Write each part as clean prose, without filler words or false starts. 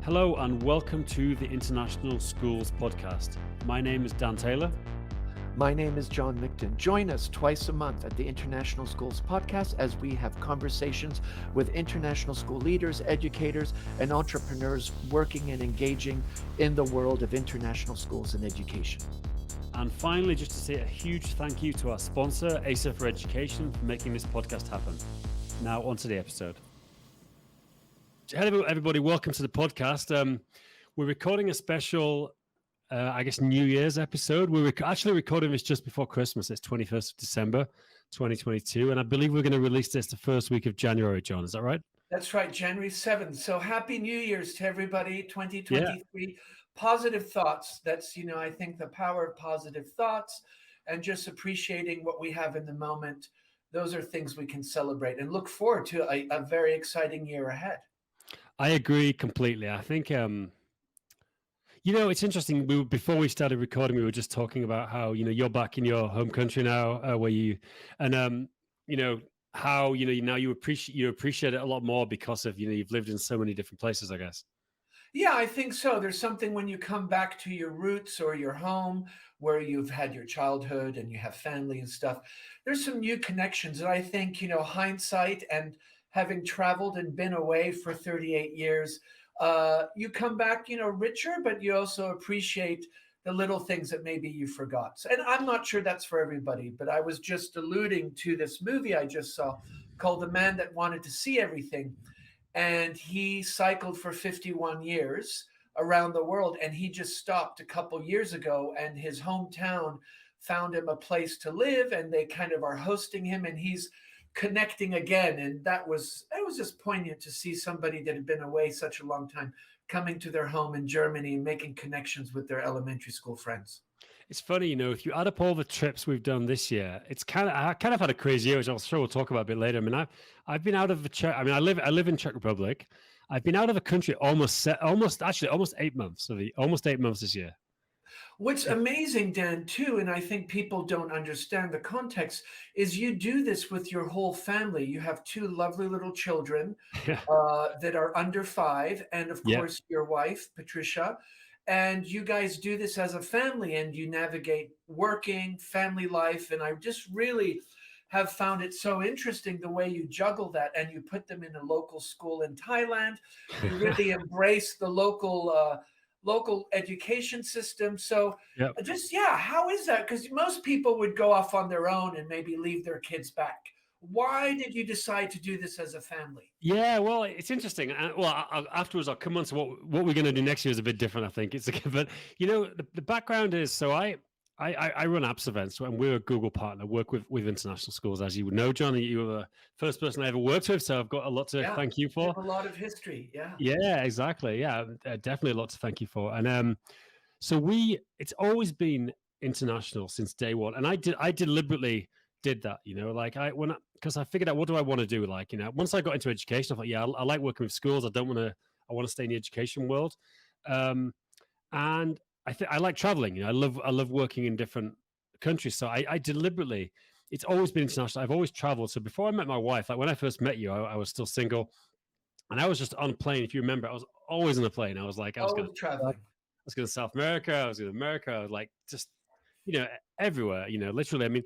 Hello and welcome to the International Schools Podcast. My name is Dan Taylor. My name is John Mikton. Join us twice a month at the International Schools Podcast as we have conversations with international school leaders, educators, and entrepreneurs working and engaging in the world of international schools and education. And finally, just to say a huge thank you to our sponsor, ASA for Education, for making this podcast happen. Now, on to the episode. Hello, everybody. Welcome to the podcast. We're recording a special, New Year's episode. We're actually recording this just before Christmas. It's 21st of December, 2022. And I believe we're going to release this the first week of January, John. Is that right? That's right, January 7th. So happy New Year's to everybody, 2023. Yeah. Positive thoughts. That's, I think the power of positive thoughts and just appreciating what we have in the moment. Those are things we can celebrate and look forward to a very exciting year ahead. I agree completely. I think, it's interesting. Before we started recording, we were just talking about how, you're back in your home country now, how, now you appreciate it a lot more because of, you've lived in so many different places, I guess. Yeah, I think so. There's something when you come back to your roots or your home where you've had your childhood and you have family and stuff. There's some new connections. And I think, hindsight and having traveled and been away for 38 years, you come back, richer, but you also appreciate the little things that maybe you forgot. And I'm not sure that's for everybody, but I was just alluding to this movie I just saw called The Man That Wanted to See Everything. And he cycled for 51 years around the world. And he just stopped a couple years ago and his hometown found him a place to live and they kind of are hosting him and he's connecting again. And it was just poignant to see somebody that had been away such a long time coming to their home in Germany and making connections with their elementary school friends. It's funny, if you add up all the trips we've done this year, I kind of had a crazy year, which I'm sure we'll talk about a bit later. I mean, I've been out of the Czech. I mean, I live in Czech Republic. I've been out of the country almost 8 months. Almost 8 months this year. What's amazing, Dan, too, and I think people don't understand the context, is you do this with your whole family. You have two lovely little children that are under 5, and of course, your wife, Patricia. And you guys do this as a family and you navigate working, family life. And I just really have found it so interesting the way you juggle that and you put them in a local school in Thailand. You really embrace the local education system. So how is that? Because most people would go off on their own and maybe leave their kids back. Why did you decide to do this as a family? Yeah, well, it's interesting. Afterwards, I'll come on to what we're going to do next year is a bit different, I think. But the background is, so I run apps events, and we're a Google partner, work with international schools, as you would know, John. You were the first person I ever worked with, so I've got a lot to thank you for. A lot of history, yeah. Yeah, exactly. Yeah, definitely a lot to thank you for. And it's always been international since day one, and I deliberately did that, because I figured out what do I want to do. Once I got into education, I thought, I like working with schools. I want to stay in the education world. And I like traveling. I love working in different countries. So I deliberately, it's always been international. I've always traveled. So before I met my wife, when I first met you, I was still single and I was just on a plane. If you remember, I was always on a plane. I was going traveling. I was going to South America. I was in America. I was like, just, everywhere, literally. I mean,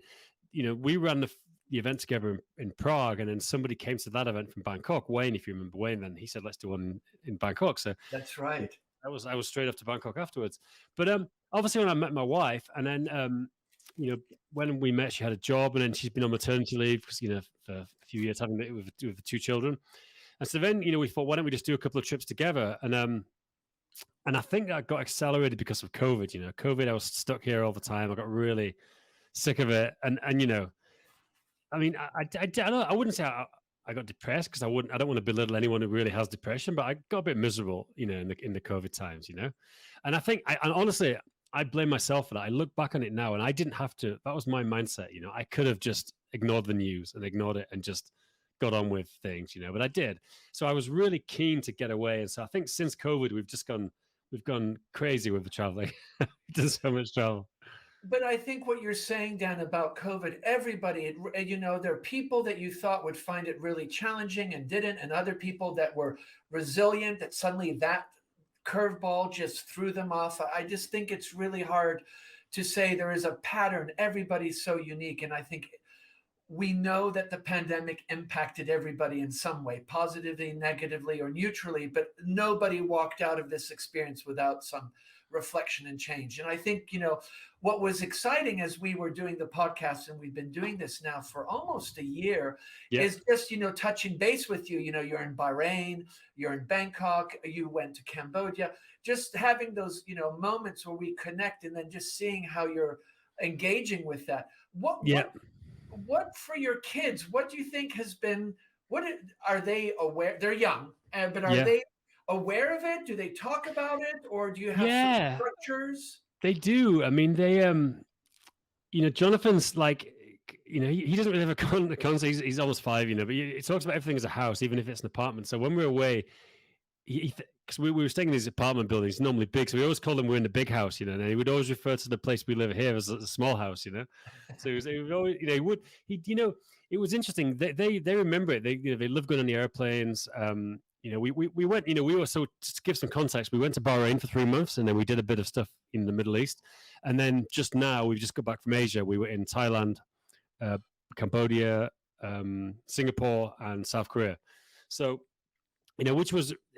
we ran the event together in Prague, and then somebody came to that event from Bangkok. Wayne, if you remember Wayne, then he said, let's do one in Bangkok. So that's right. I was straight off to Bangkok afterwards. But obviously when I met my wife, and then, when we met, she had a job, and then she's been on maternity leave because, for a few years having it with the 2 children. And so then, we thought, why don't we just do a couple of trips together? And I think that got accelerated because of COVID. COVID, I was stuck here all the time. I got really sick of it. And I mean, I wouldn't say I got depressed because I don't want to belittle anyone who really has depression, but I got a bit miserable, in the COVID times, and I think, and honestly, I blame myself for that. I look back on it now and I didn't have to, that was my mindset. I could have just ignored the news and ignored it and just got on with things, but I did. So I was really keen to get away. And so I think since COVID, we've gone crazy with the traveling. We've done so much travel. But I think what you're saying, Dan, about COVID, everybody, there are people that you thought would find it really challenging and didn't, and other people that were resilient, that suddenly that curveball just threw them off. I just think it's really hard to say there is a pattern. Everybody's so unique. And I think we know that the pandemic impacted everybody in some way, positively, negatively, or neutrally, but nobody walked out of this experience without some reflection and change. And I think, what was exciting as we were doing the podcast, and we've been doing this now for almost a year, Yeah. is just, touching base with you. You're in Bahrain, you're in Bangkok, you went to Cambodia, just having those, moments where we connect, and then just seeing how you're engaging with that. Yeah. What for your kids, what do you think has been, are they aware? They're young, but are Yeah. they aware of it? Do they talk about it, or do you have some structures? They do. I mean, they Jonathan's like, he doesn't really have a concept. He's almost 5, but he talks about everything as a house, even if it's an apartment. So when we're away, because we were staying in these apartment buildings, normally big, so we always called them we're in the big house, and he would always refer to the place we live here as a small house, So it was always, it was interesting. They remember it. They love going on the airplanes. We went. We were, so to give some context, we went to Bahrain for 3 months, and then we did a bit of stuff in the Middle East, and then just now we've just got back from Asia. We were in Thailand, Cambodia, Singapore, and South Korea. So, it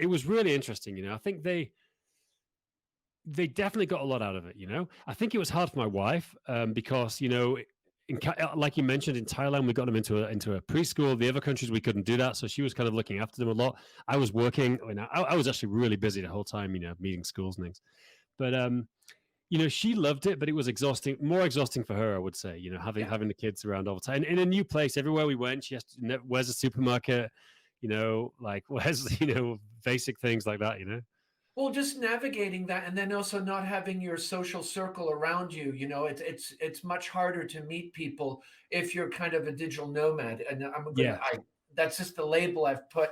was really interesting. I think they definitely got a lot out of it. I think it was hard for my wife because like you mentioned, in Thailand we got them into a preschool. The other countries we couldn't do that, so she was kind of looking after them a lot. I was working. I was actually really busy the whole time. Meeting schools and things. But she loved it, but it was exhausting. More exhausting for her, I would say. Having the kids around all the time in a new place. Everywhere we went, she has to. Where's the supermarket? Like where's basic things like that. Well, just navigating that, and then also not having your social circle around you. It's much harder to meet people if you're kind of a digital nomad. And that's just the label I've put.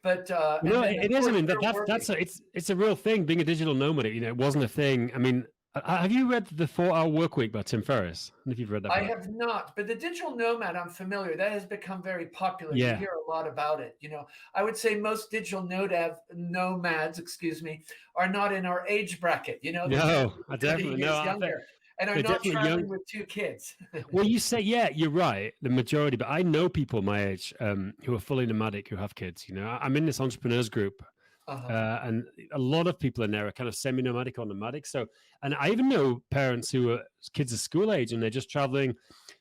But it is. I mean, it's a real thing. Being a digital nomad, it wasn't a thing. I mean, have you read The 4-Hour Workweek by Tim Ferriss? I don't know if you've read that. I have not, but the digital nomad, I'm familiar. That has become very popular. Yeah. You hear a lot about it. I would say most digital nomads, are not in our age bracket. No, I definitely younger, and are not traveling with 2 kids. Well, you say, yeah, you're right, the majority, but I know people my age who are fully nomadic who have kids. I'm in this entrepreneurs group. And a lot of people in there are kind of semi-nomadic or nomadic. So, and I even know parents who are kids are school age and they're just traveling.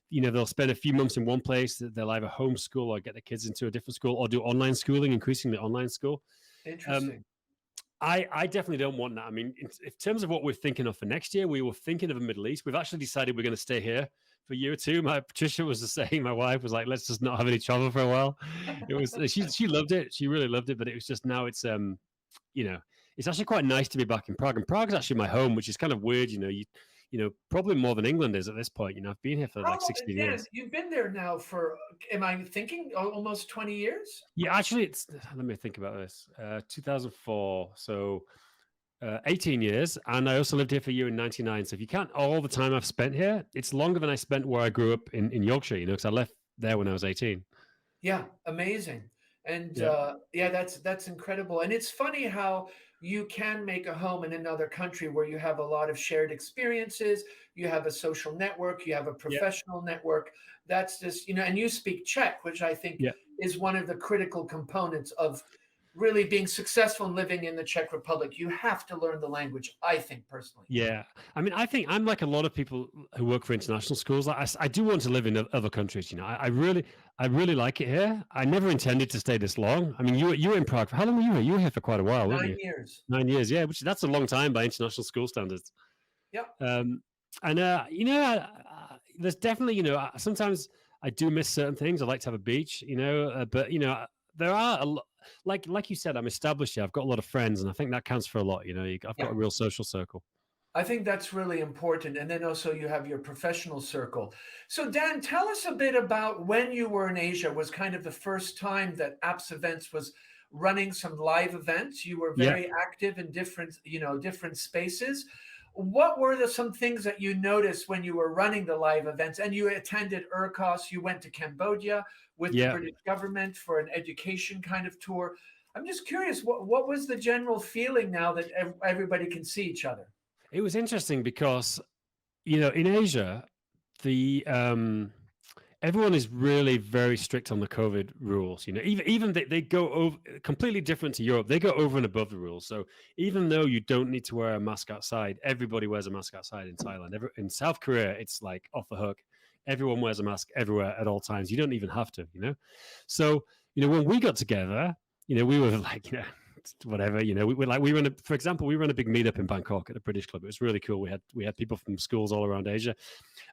They'll spend a few months in one place. They'll either homeschool or get their kids into a different school or do online schooling, increasingly online school. Interesting. I definitely don't want that. I mean, in terms of what we're thinking of for next year, we were thinking of the Middle East. We've actually decided we're going to stay here for a year or two. Patricia was the same. My wife was like, let's just not have any travel for a while. It was, she loved it. She really loved it. But it was just, now it's, it's actually quite nice to be back in Prague. And Prague is actually my home, which is kind of weird. Probably more than England is at this point. I've been here for like 16 years. You've been there now for, am I thinking almost 20 years? Yeah, actually, let me think about this. 2004. So 18 years. And I also lived here for a year in 99. So if you count all the time I've spent here, it's longer than I spent where I grew up in Yorkshire, because I left there when I was 18. Yeah, amazing. And that's incredible. And it's funny how you can make a home in another country where you have a lot of shared experiences, you have a social network, you have a professional network. That's just, and you speak Czech, which I think is one of the critical components of really being successful in living in the Czech Republic. You have to learn the language, I think, personally. Yeah. I mean, I think I'm like a lot of people who work for international schools. I do want to live in other countries. I really like it here. I never intended to stay this long. I mean, you were in Prague. How long were you here? You were here for quite a while, weren't you? 9 years. 9 years, yeah, which that's a long time by international school standards. Yeah. There's definitely, sometimes I do miss certain things. I like to have a beach, but there are a lot. Like you said, I'm established here. I've got a lot of friends, and I think that counts for a lot. I've got a real social circle. I think that's really important. And then also you have your professional circle. So Dan, tell us a bit about when you were in Asia. Was kind of the first time that Apps Events was running some live events. You were very active in different spaces. What were some things that you noticed when you were running the live events? And you attended ERCOS, you went to Cambodia with the British government for an education kind of tour. I'm just curious, what was the general feeling now that everybody can see each other? It was interesting because, in Asia, the everyone is really very strict on the COVID rules. Even they go over completely different to Europe. They go over and above the rules. So even though you don't need to wear a mask outside, everybody wears a mask outside in Thailand. In South Korea, it's like off the hook. Everyone wears a mask everywhere at all times. You don't even have to. So when we got together, we were like, whatever, for example, we ran a big meetup in Bangkok at the British Club. It was really cool. We had people from schools all around Asia,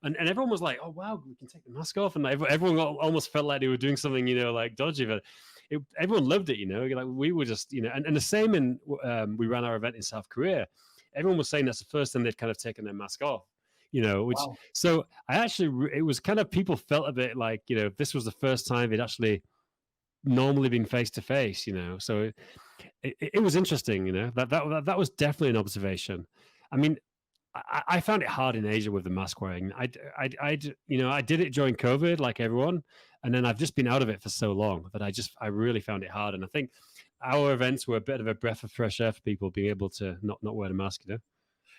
and everyone was like, oh wow, we can take the mask off, and everyone almost felt like they were doing something like dodgy, but everyone loved it. Like we were just and the same in we ran our event in South Korea. Everyone was saying that's the first time they'd kind of taken their mask off, which Wow. so I actually it was kind of, people felt a bit like this was the first time they'd actually normally been face to face, so it was interesting, that was definitely an observation. I mean, I found it hard in Asia with the mask wearing. I did it during COVID, like everyone, and then I've just been out of it for so long that I really found it hard. And I think our events were a bit of a breath of fresh air for people being able to not wear the mask.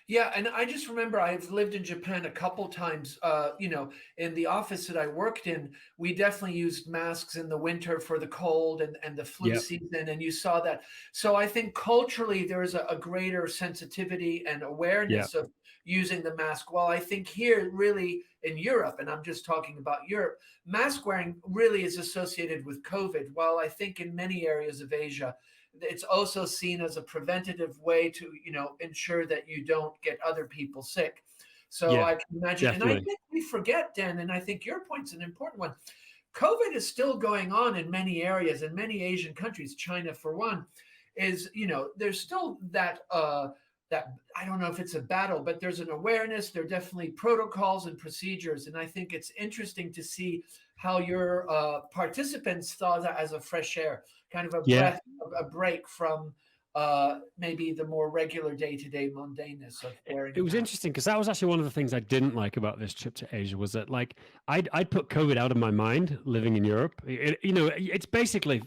Yeah, and I just remember I've lived in Japan a couple times. In the office that I worked in, we definitely used masks in the winter for the cold and the flu Yep. season, and you saw that. So I think culturally there's a greater sensitivity and Yeah. awareness of using the mask. While I think here, really in Europe, and I'm just talking about Europe, mask wearing really is associated with COVID. While I think in many areas of Asia, it's also seen as a preventative way to ensure that you don't get other people sick. So Yeah, I can imagine, and I definitely. think we forget, Dan, and I think your point's an important one. COVID is still going on in many areas, in many Asian countries, China for one. There's still that, I don't know if it's a battle, but there's an awareness. There are definitely protocols and procedures, and I think it's interesting to see how your participants saw that as a fresh air, kind of a Yeah. breath, a break from maybe the more regular day-to-day mundaneness of wearing It a was mask. interesting because that was actually one of the things I didn't like about this trip to Asia, was that, like, I'd put COVID out of my mind living in Europe. It's basically,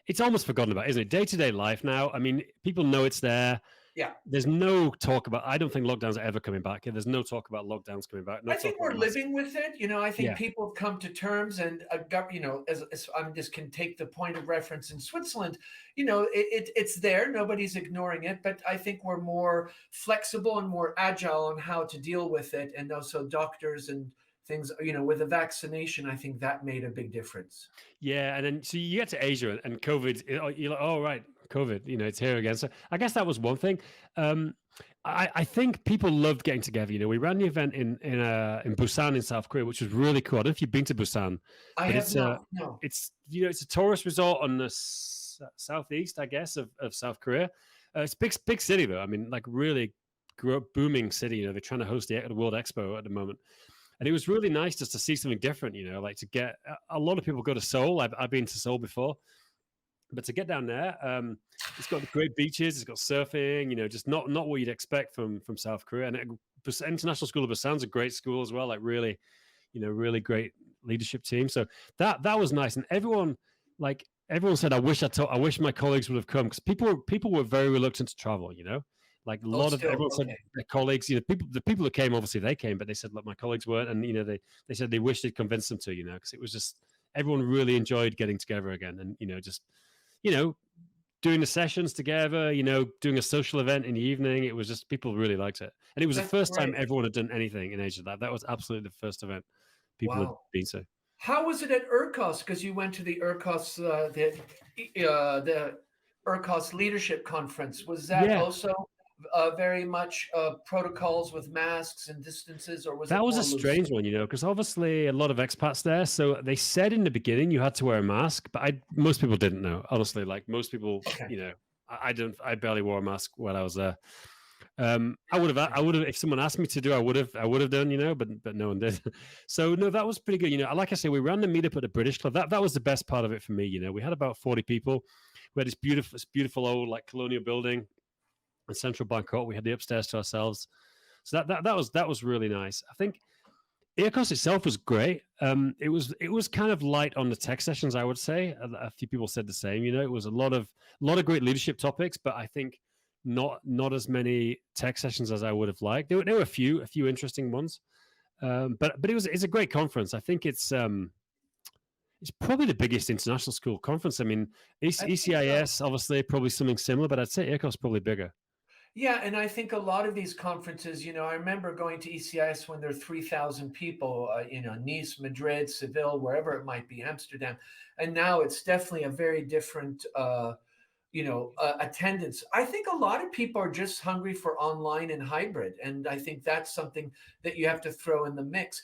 it's almost forgotten about, isn't it? Day-to-day life now. I mean, people know it's there. Yeah. There's no talk about, I don't think lockdowns are ever coming back. There's no talk about lockdowns coming back. No I talk think about we're masks. living with it. I think Yeah. people have come to terms, and as I'm just can take the point of reference in Switzerland. It's there. Nobody's ignoring it, but I think we're more flexible and more agile on how to deal with it, and also doctors and things. With the vaccination, I think that made a big difference. Yeah, and then so you get to Asia and COVID, you're like, oh right, COVID, it's here again. So I guess that was one thing. I think people loved getting together. We ran the event in Busan in South Korea, which was really cool. I don't know if you've been to Busan, I but have not. No. it's it's a tourist resort on the southeast, I guess, of South Korea. It's big city though. I mean, like really booming city. They're trying to host the World Expo at the moment. And it was really nice just to see something different, like to get, a lot of people go to Seoul. I've been to Seoul before, but to get down there, it's got great beaches, it's got surfing, just not what you'd expect from South Korea. And International School of Busan's a great school as well, like really, really great leadership team. So that was nice. And everyone said, I wish my colleagues would have come, because people were very reluctant to travel, like a Oh, lot of still, everyone said okay. their colleagues, the people that came, obviously they came, but they said, look, my colleagues weren't, and they said they wished they'd convinced them to, because it was just, everyone really enjoyed getting together again, and just doing the sessions together, doing a social event in the evening. It was just, people really liked it, and it was the That's first time great. everyone had done anything in Asia. That was absolutely the first event people had Wow. been to. How was it at ERCOS? Because you went to the ERCOS, the ERCOS Leadership Conference. Was that Yeah. also very much protocols with masks and distances, or was That it was more a loose? strange one, because obviously a lot of expats there. So they said in the beginning you had to wear a mask, but most people didn't know. Honestly, like most people, Okay. I barely wore a mask while I was there. I would have, if someone asked me to do, I would have done, but no one did. So no, that was pretty good. Like I say, we ran the meetup at the British Club. That was the best part of it for me. We had about 40 people. We had this beautiful old like colonial building in central Bangkok. We had the upstairs to ourselves. So that was really nice. I think Earcos itself was great. It was kind of light on the tech sessions, I would say. A few people said the same. You know, it was a lot of great leadership topics, but I think not as many tech sessions as I would have liked. There were a few interesting ones, but it's a great conference. I think it's probably the biggest international school conference. I mean, I think so. ECIS obviously probably something similar, but I'd say Earcos probably bigger. Yeah, and I think a lot of these conferences, I remember going to ECIS when there are 3,000 people, Nice, Madrid, Seville, wherever it might be, Amsterdam, and now it's definitely a very different, attendance. I think a lot of people are just hungry for online and hybrid, and I think that's something that you have to throw in the mix.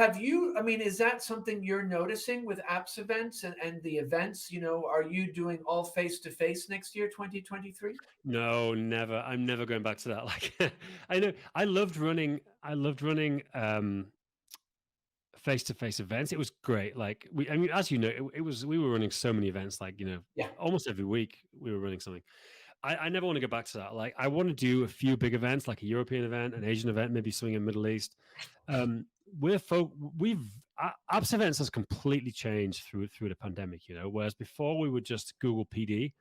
I mean, is that something you're noticing with apps events and the events? Are you doing all face to face next year, 2023? No, never. I'm never going back to that. Like, I know I loved running face-to-face events. It was great. Like I mean, as you know, we were running so many events, like, Yeah. almost every week we were running something. I never want to go back to that. Like, I want to do a few big events, like a European event, an Asian event, maybe something in the Middle East. Um, we've apps events has completely changed through the pandemic. Whereas before we were just Google PD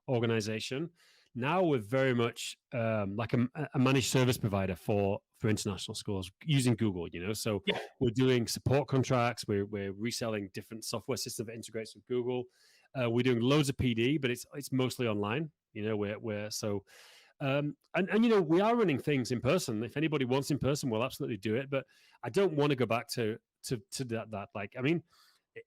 organization. Now we're very much like a managed service provider for international schools using Google. So Yeah. we're doing support contracts. We're reselling different software systems that integrates with Google. We're doing loads of PD, but it's mostly online. We're so and we are running things in person. If anybody wants in person, we'll absolutely do it. But I don't want to go back to that. Like, I mean,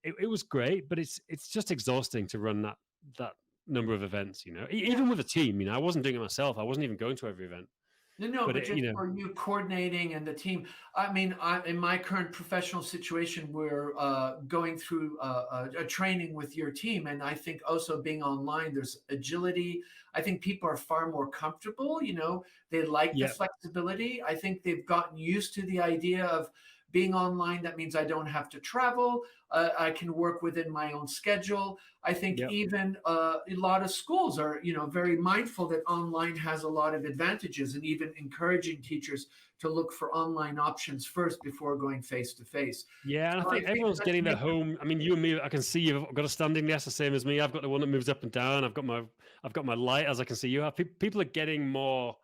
it was great, but it's just exhausting to run that number of events. Yeah. Even with a team. I wasn't doing it myself. I wasn't even going to every event. No, But but just for you coordinating and the team. I mean, in my current professional situation, we're going through a training with your team, and I think also being online, there's agility. I think people are far more comfortable. They like the yeah, flexibility. I think they've gotten used to the idea of being online. That means I don't have to travel. I can work within my own schedule. I think yeah. even a lot of schools are, very mindful that online has a lot of advantages, and even encouraging teachers to look for online options first before going face to face. Yeah, and I So I think think everyone's that's getting their making. home. I mean, you and me, I can see you've got a standing desk the same as me. I've got the one that moves up and down. I've got my light, as I can see you have. People are getting more.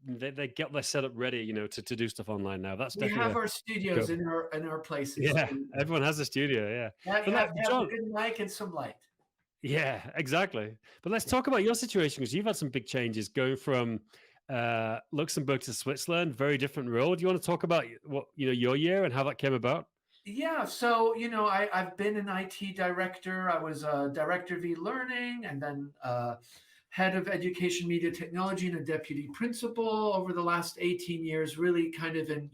They get their setup ready, to do stuff online now. That's We definitely have our a studios go. in our places. Yeah, everyone has a studio. Yeah, Now you but have to have a John, good mic and some light. yeah, exactly. But let's talk about your situation, because you've had some big changes going from Luxembourg to Switzerland. Very different role. Do you want to talk about what your year and how that came about? Yeah, so I've been an IT director. I was a director of e-learning, and then head of education media technology and a deputy principal over the last 18 years, really kind of in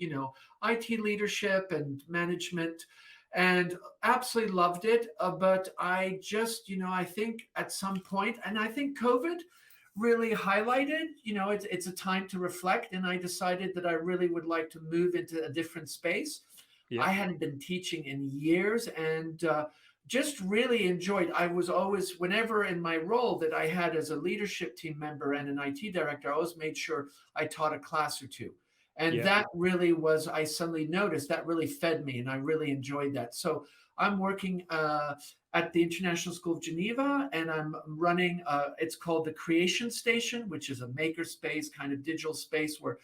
IT leadership and management, and absolutely loved it. But I just I think at some point, and I think COVID really highlighted, it's a time to reflect, and I decided that I really would like to move into a different space. Yeah, I hadn't been teaching in years, and just really enjoyed. I was always, whenever in my role that I had as a leadership team member and an IT director, I always made sure I taught a class or two. And yeah, that really was, I suddenly noticed that really fed me, and I really enjoyed that. So I'm working at the International School of Geneva, and I'm running, it's called the Creation Station, which is a maker space, kind of digital space where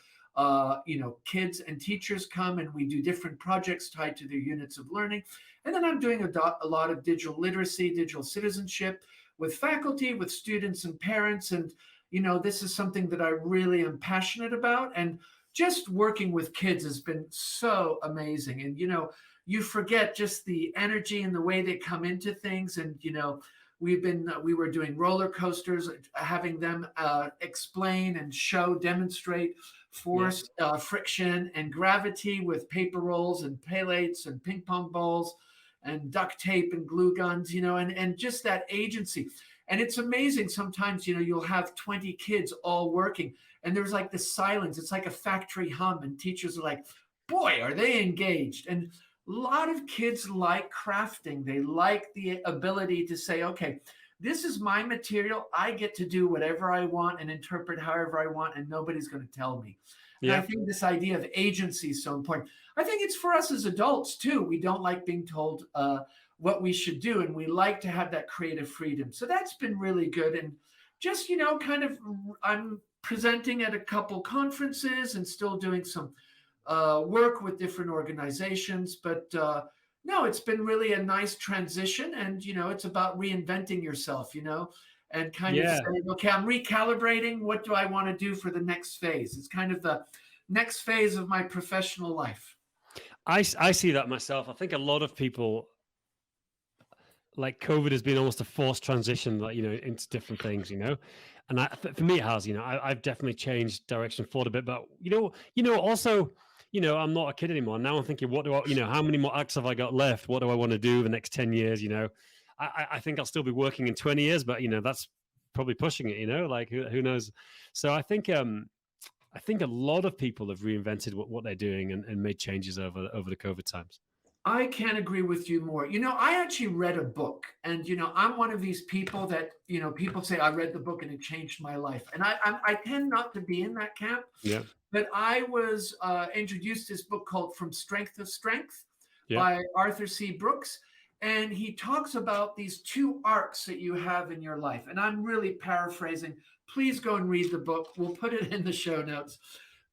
kids and teachers come, and we do different projects tied to their units of learning. And then I'm doing a lot of digital literacy, digital citizenship with faculty, with students and parents. And, this is something that I really am passionate about. And just working with kids has been so amazing. And, you forget just the energy and the way they come into things. And, we were doing roller coasters, having them explain and demonstrate yeah. force, friction, and gravity with paper rolls and pallets and ping pong balls and duct tape and glue guns, and just that agency. And it's amazing sometimes, you'll have 20 kids all working, and there's like the silence. It's like a factory hum, and teachers are like, boy, are they engaged. And a lot of kids like crafting. They like the ability to say, okay, this is my material. I get to do whatever I want and interpret however I want, and nobody's going to tell me. And I think this idea of agency is so important. I think it's for us as adults too. We don't like being told what we should do, and we like to have that creative freedom. So that's been really good. And just, kind of, I'm presenting at a couple conferences and still doing some work with different organizations. But no, it's been really a nice transition. And, it's about reinventing yourself, and kind of saying, okay, I'm recalibrating. What do I want to do for the next phase? It's kind of the next phase of my professional life. I see that myself. I think a lot of people, like, COVID has been almost a forced transition, like, into different things, and for me it has. I've definitely changed direction, thought a bit, but also, I'm not a kid anymore. Now I'm thinking, what do I, how many more acts have I got left? What do I want to do the next 10 years? I think I'll still be working in 20 years, but that's probably pushing it. Like, who knows? So I think a lot of people have reinvented what they're doing and made changes over the COVID times. I can't agree with you more. I actually read a book, and I'm one of these people that people say I read the book and it changed my life, and I tend not to be in that camp. Yeah. But I was introduced to this book called From Strength to Strength by Arthur C. Brooks, and he talks about these two arcs that you have in your life, and I'm really paraphrasing. Please go and read the book. We'll put it in the show notes.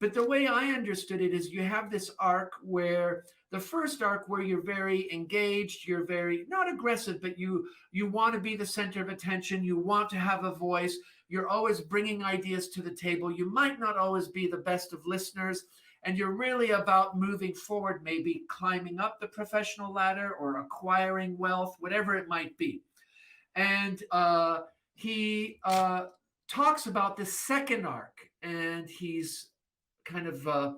But the way I understood it is you have this arc where the first arc where you're very engaged, you're very not aggressive, but you want to be the center of attention. You want to have a voice. You're always bringing ideas to the table. You might not always be the best of listeners. And you're really about moving forward, maybe climbing up the professional ladder or acquiring wealth, whatever it might be. And he talks about the second arc, and he's kind of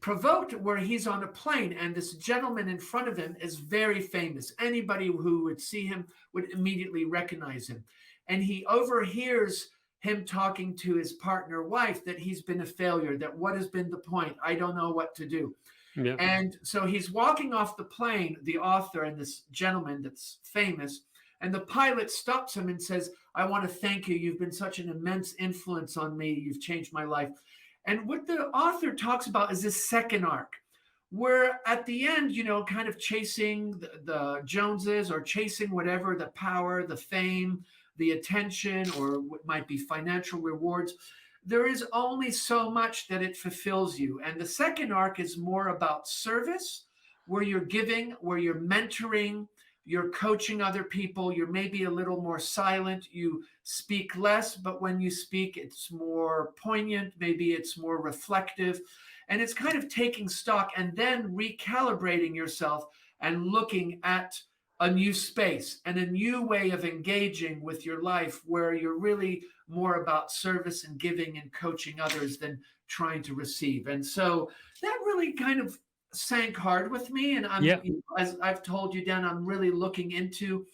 provoked where he's on a plane, and this gentleman in front of him is very famous. Anybody who would see him would immediately recognize him. And he overhears him talking to his partner wife that he's been a failure, that what has been the point? I don't know what to do. Yeah. And so he's walking off the plane, the author and this gentleman that's famous, and the pilot stops him and says, I want to thank you. You've been such an immense influence on me. You've changed my life. And what the author talks about is this second arc, where at the end, kind of chasing the Joneses or chasing whatever, the power, the fame, the attention, or what might be financial rewards, there is only so much that it fulfills you. And the second arc is more about service, where you're giving, where you're mentoring, you're coaching other people, you're maybe a little more silent, you speak less, but when you speak, it's more poignant, maybe it's more reflective, and it's kind of taking stock and then recalibrating yourself and looking at a new space and a new way of engaging with your life where you're really more about service and giving and coaching others than trying to receive. And so that really kind of sank hard with me. And as I've told you, Dan, I'm really looking into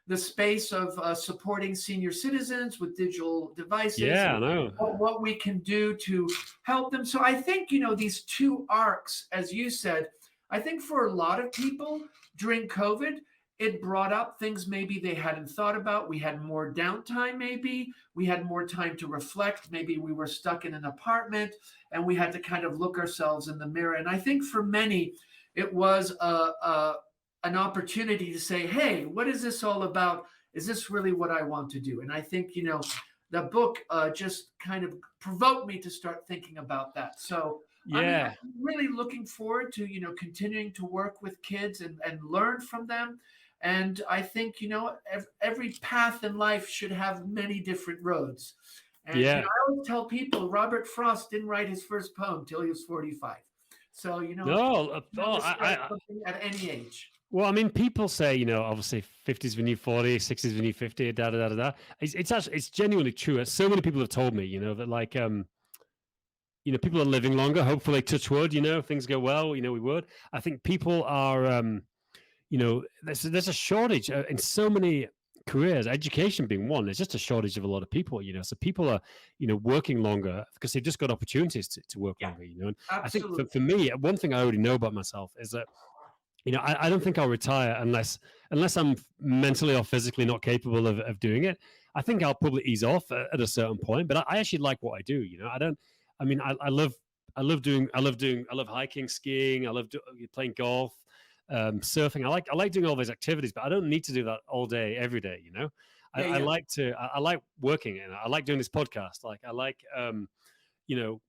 the space of supporting senior citizens with digital devices. Yeah, I know. What we can do to help them. So I think, these two arcs, as you said, I think for a lot of people during COVID, it brought up things maybe they hadn't thought about. We had more downtime, maybe. We had more time to reflect. Maybe we were stuck in an apartment and we had to kind of look ourselves in the mirror. And I think for many, it was an opportunity to say, hey, what is this all about? Is this really what I want to do? And I think, the book just kind of provoked me to start thinking about that. So I'm really looking forward to, continuing to work with kids and learn from them. And I think, every path in life should have many different roads. And I always tell people Robert Frost didn't write his first poem till he was 45. So, at any age. Well, I mean, people say, obviously 50s the new 40, 60s the new 50, da da da da. It's actually, it's genuinely true. So many people have told me, that like, people are living longer. Hopefully, touch wood, things go well. We would. I think people are, there's a shortage in so many careers, education being one. There's just a shortage of a lot of people, so people are, working longer because they've just got opportunities to work longer, And I think for me, one thing I already know about myself is that, I don't think I'll retire unless I'm mentally or physically not capable of doing it. I think I'll probably ease off at a certain point, but I actually like what I do. I don't. I mean, I love hiking, skiing. I love playing golf, surfing. I like doing all those activities, but I don't need to do that all day, every day. I, Yeah, I yeah. like to. I like working, and I like doing this podcast. Like I like, you know,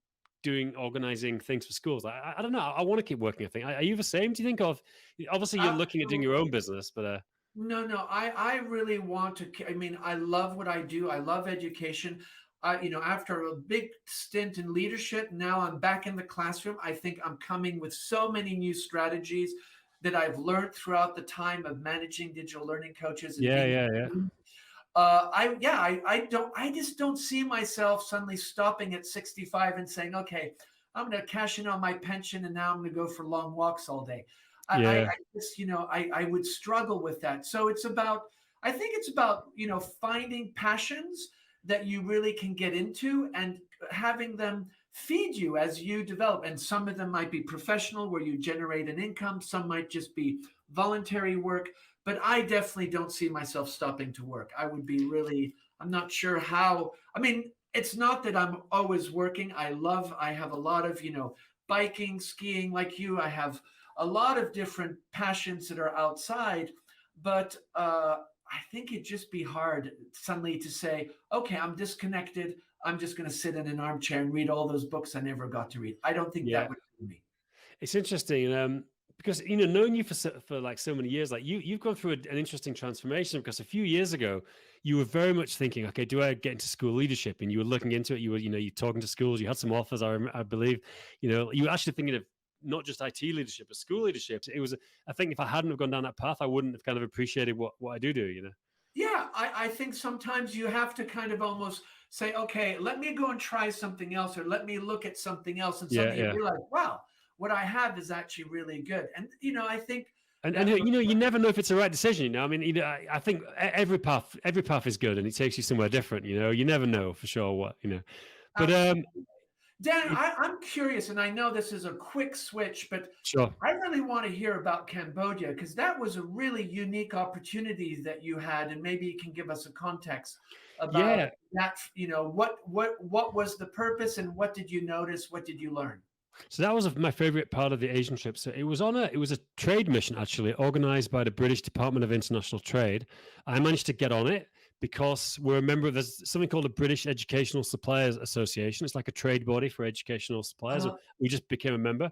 doing organizing things for schools. I don't know. I want to keep working. I think. Are you the same? Do you think of? Obviously, you're looking at doing your own Absolutely. business, but No, no, I really want to. I mean, I love what I do. I love education. After a big stint in leadership, now I'm back in the classroom. I think I'm coming with so many new strategies that I've learned throughout the time of managing digital learning coaches and yeah, being. yeah, yeah, I just don't see myself suddenly stopping at 65 and saying, okay, I'm going to cash in on my pension and now I'm going to go for long walks all day. I yeah, just, I would struggle with that. So I think it's about, finding passions that you really can get into and having them feed you as you develop. And some of them might be professional where you generate an income. Some might just be voluntary work, but I definitely don't see myself stopping to work. I'm not sure how. I mean, it's not that I'm always working. I have a lot of, biking, skiing like you. I have a lot of different passions that are outside, but I think it'd just be hard suddenly to say, okay, I'm disconnected. I'm just going to sit in an armchair and read all those books I never got to read. I don't think yeah. that would do me. It's interesting, because knowing you for like so many years, like you've gone through an interesting transformation. Because a few years ago, you were very much thinking, okay, do I get into school leadership? And you were looking into it. You were you're talking to schools. You had some offers. I believe, you were actually thinking of not just IT leadership, but school leadership. It was, I think, if I hadn't have gone down that path, I wouldn't have kind of appreciated what I do. Yeah, I think sometimes you have to kind of almost say, okay, let me go and try something else, or let me look at something else. And Yeah, suddenly you yeah. realize, wow, what I have is actually really good. And, I think And that for, you never know if it's the right decision. I mean, I think every path is good, and it takes you somewhere different. You never know for sure what. But absolutely. Dan, it, I'm curious, and I know this is a quick switch, but sure. I really want to hear about Cambodia because that was a really unique opportunity that you had, and maybe you can give us a context about Yeah. that. What was the purpose, and what did you notice? What did you learn? So that was my favorite part of the Asian trip. So it was a trade mission, actually, organized by the British Department of International Trade. I managed to get on it because we're a member of, there's something called the British Educational Suppliers Association. It's like a trade body for educational suppliers. Uh, We just became a member.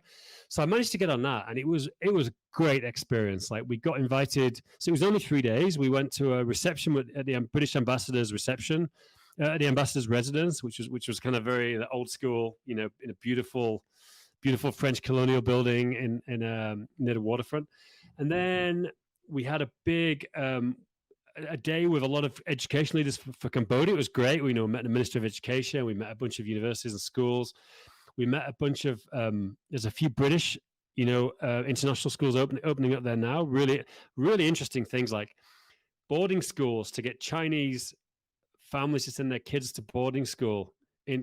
So I managed to get on that, and it was a great experience. Like, we got invited. So it was only 3 days. We went to a reception at the British ambassador's reception, at the ambassador's residence, which was kind of very old school, in a beautiful French colonial building near the waterfront. And then we had a day with a lot of education leaders for Cambodia. It was great. We met the Minister of Education. We met a bunch of universities and schools. We met a bunch of there's a few British, international schools opening up there now. Really, really interesting things like boarding schools to get Chinese families to send their kids to boarding school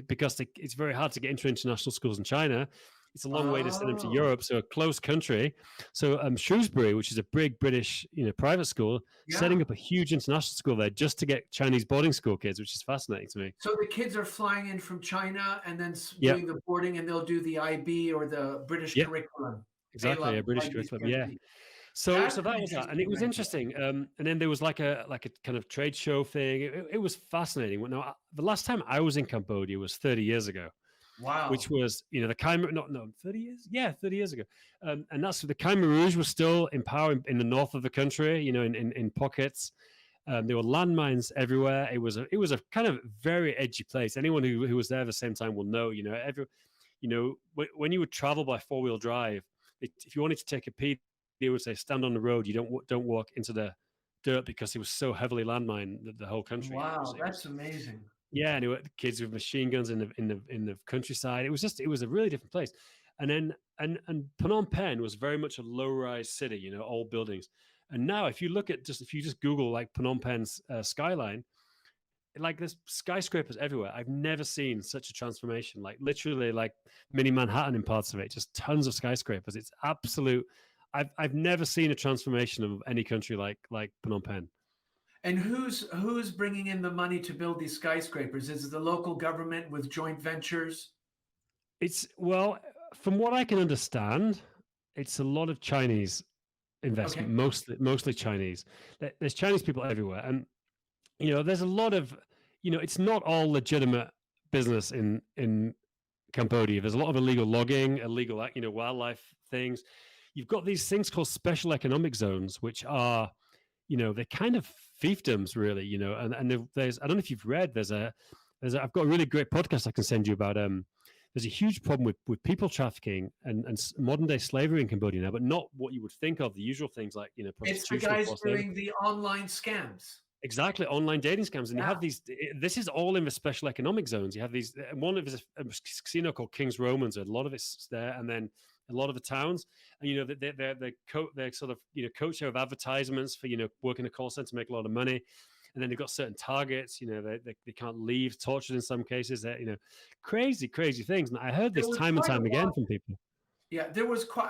because it's very hard to get into international schools in China. It's a long way to send them to oh, Europe, so a close country. So Shrewsbury, which is a big British, private school, yeah. setting up a huge international school there just to get Chinese boarding school kids, which is fascinating to me. So the kids are flying in from China and then Yep, doing the boarding, and they'll do the IB or the British yep, curriculum, A exactly. A level, British IB, curriculum. Yeah. CSB. So That's an that was that, and it interesting was idea. interesting. And then there was like a kind of trade show thing. It was fascinating. Now, the last time I was in Cambodia was 30 years ago, which Wow. was, the Khmer, not no 30 years, yeah, 30 years ago, and that's the Khmer Rouge was still in power in the north of the country, in pockets. There were landmines everywhere. It was a kind of very edgy place. Anyone who was there at the same time will know. When you would travel by 4-wheel drive, if you wanted to take a pee, they would say stand on the road. You don't walk into the dirt because it was so heavily landmined the whole country. Wow, that's amazing. Yeah, and kids with machine guns in the countryside. It was a really different place. And then and Phnom Penh was very much a low-rise city, old buildings. And now, if you just Google like Phnom Penh's skyline, like there's skyscrapers everywhere. I've never seen such a transformation. Like literally, like mini Manhattan in parts of it. Just tons of skyscrapers. It's absolute I've never seen a transformation of any country like Phnom Penh. And who's bringing in the money to build these skyscrapers? Is it the local government with joint ventures? It's well, from what I can understand, it's a lot of Chinese investment, Okay. mostly Chinese. There's Chinese people everywhere, and there's a lot of, it's not all legitimate business in Cambodia. There's a lot of illegal logging, illegal, wildlife things. You've got these things called special economic zones, which are, they're kind of fiefdoms, really. And there's, I don't know if you've read. I've got a really great podcast I can send you about. There's a huge problem with people trafficking and modern day slavery in Cambodia now, but not what you would think of, the usual things like It's the prostitution. guys forced labor. doing the online scams. Exactly, online dating scams, and you Yeah. have these. This is all in the special economic zones. You have these. One of a casino called King's Romans. A lot of it's there, and then a lot of the towns. And they're sort of coach of advertisements for working a call center to make a lot of money, and then they've got certain targets. They can't leave, tortured in some cases. Crazy things. And I heard this time and time again from people. Yeah,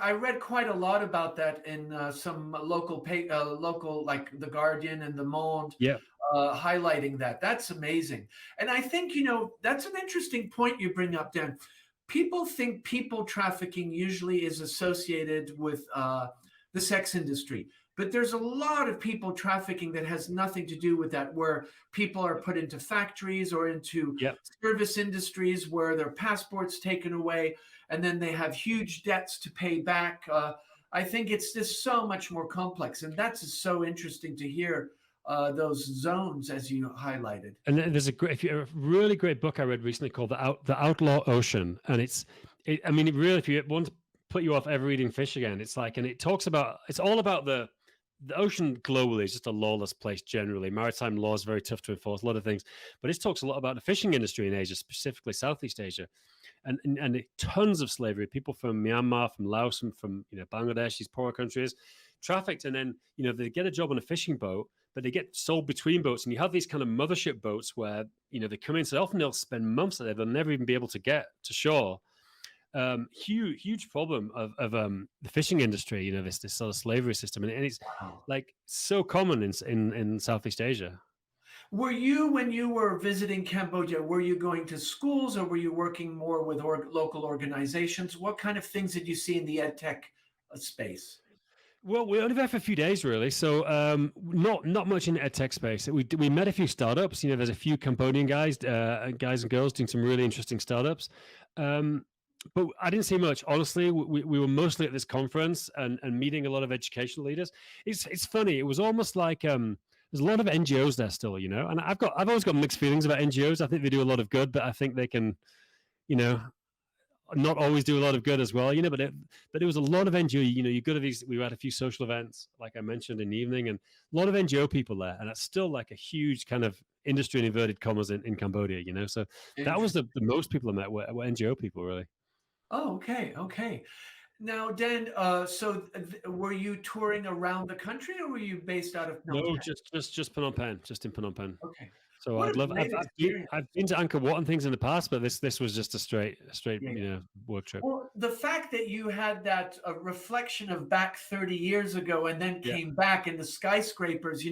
I read quite a lot about that in some local like The Guardian and The Monde, Yeah. highlighting that. That's amazing. And I think, that's an interesting point you bring up, Dan. People think people trafficking usually is associated with the sex industry. But there's a lot of people trafficking that has nothing to do with that, where people are put into factories or into Yep. service industries where their passports taken away, and then they have huge debts to pay back. I think it's just so much more complex, and that's so interesting to hear those zones as you highlighted. And there's a really great book I read recently called The Outlaw Ocean, and it really, if you want to put you off ever eating fish again, it's all about the ocean globally is just a lawless place generally. Maritime law is very tough to enforce, a lot of things, but it talks a lot about the fishing industry in Asia, specifically Southeast Asia, and tons of slavery. People from Myanmar, from Laos, and from Bangladesh, these poorer countries, trafficked, and then they get a job on a fishing boat, but they get sold between boats, and you have these kind of mothership boats where they come in. So often they'll spend months there; they'll never even be able to get to shore. Huge problem of the fishing industry. This sort of slavery system, and it's like so common in Southeast Asia. Were you, when you were visiting Cambodia, were you going to schools, or were you working more with local organizations? What kind of things did you see in the ed tech space? Well, we only there for a few days, really. So not much in the ed tech space. We met a few startups. There's a few Cambodian guys and girls doing some really interesting startups. But I didn't see much. Honestly, we were mostly at this conference and meeting a lot of educational leaders. It's funny. It was almost like there's a lot of NGOs there still, and I've always got mixed feelings about NGOs. I think they do a lot of good, but I think they can, not always do a lot of good as well, but there was a lot of NGO. You go to these. We had a few social events, like I mentioned, in the evening, and a lot of NGO people there, and it's still like a huge kind of industry in inverted commas in Cambodia. So that was the most people I met were NGO people, really. Oh, okay. Now, Dan, were you touring around the country, or were you based out of Phnom No, Penh? just Phnom Penh, just in Phnom Penh. Okay. So What I'd a love. great experience. I've been to Angkor Wat and things in the past, but this was just a straight Yeah. work trip. Well, the fact that you had that reflection of back 30 years ago and then Yeah. came back in the skyscrapers,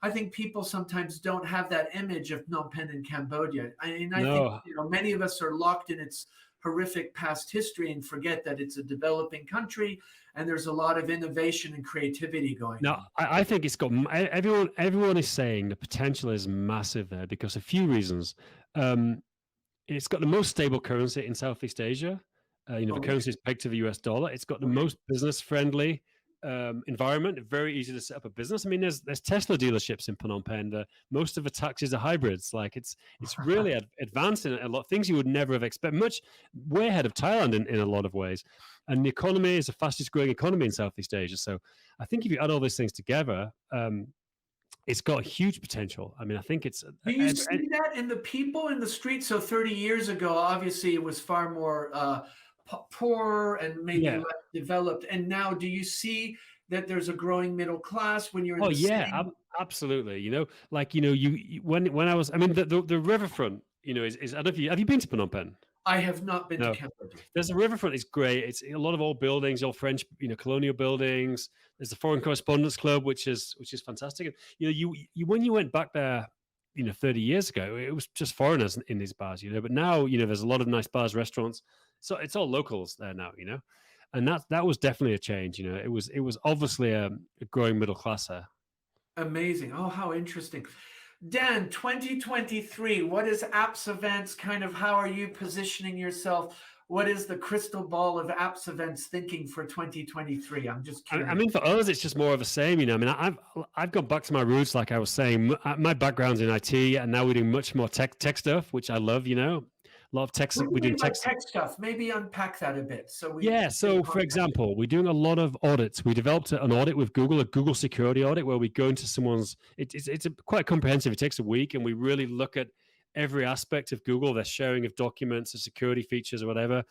I think people sometimes don't have that image of Phnom Penh in Cambodia. I think No. many of us are locked in its horrific past history and forget that it's a developing country and there's a lot of innovation and creativity going on. Now, I think it's got everyone is saying the potential is massive there because of a few reasons. It's got the most stable currency in Southeast Asia. The currency is pegged to the US dollar. It's got the most business friendly environment. Very easy to set up a business. I mean, there's Tesla dealerships in Phnom Penh. Most of the taxis are hybrids. Like it's really advanced in a lot of things you would never have expected. Way ahead of Thailand in a lot of ways. And the economy is the fastest growing economy in Southeast Asia. So I think if you add all these things together, it's got huge potential. I mean, I think it's. Do you see that in the people in the streets? So 30 years ago, obviously, it was far more poor and maybe less developed. And now, do you see that there's a growing middle class when you're in the city? Absolutely. When I was, I mean, the riverfront, is I don't know if have you been to Phnom Penh? I have not been to No. Cambodia. There's a riverfront. It's great. It's a lot of old buildings, old French, colonial buildings. There's the Foreign Correspondence Club, which is fantastic. And, you when you went back there, 30 years ago, it was just foreigners in these bars, But now, there's a lot of nice bars, restaurants. So it's all locals there now, And that was definitely a change. It was obviously a growing middle class there. Amazing. Oh, how interesting. Dan, 2023, what is Apps Events? Kind of how are you positioning yourself? What is the crystal ball of Apps Events thinking for 2023? I'm just curious. I mean, for us, it's just more of the same. I mean, I've gone back to my roots, like I was saying. My background's in IT, and now we're doing much more tech stuff, which I love. A lot of tech. What do We you do mean by tech. tech stuff? Maybe unpack that a bit. Yeah. So, for example, we're doing a lot of audits. We developed an audit with Google, a Google security audit, where we go into someone's. It's quite comprehensive. It takes a week, and we really look at every aspect of Google, their sharing of documents, the security features, or whatever.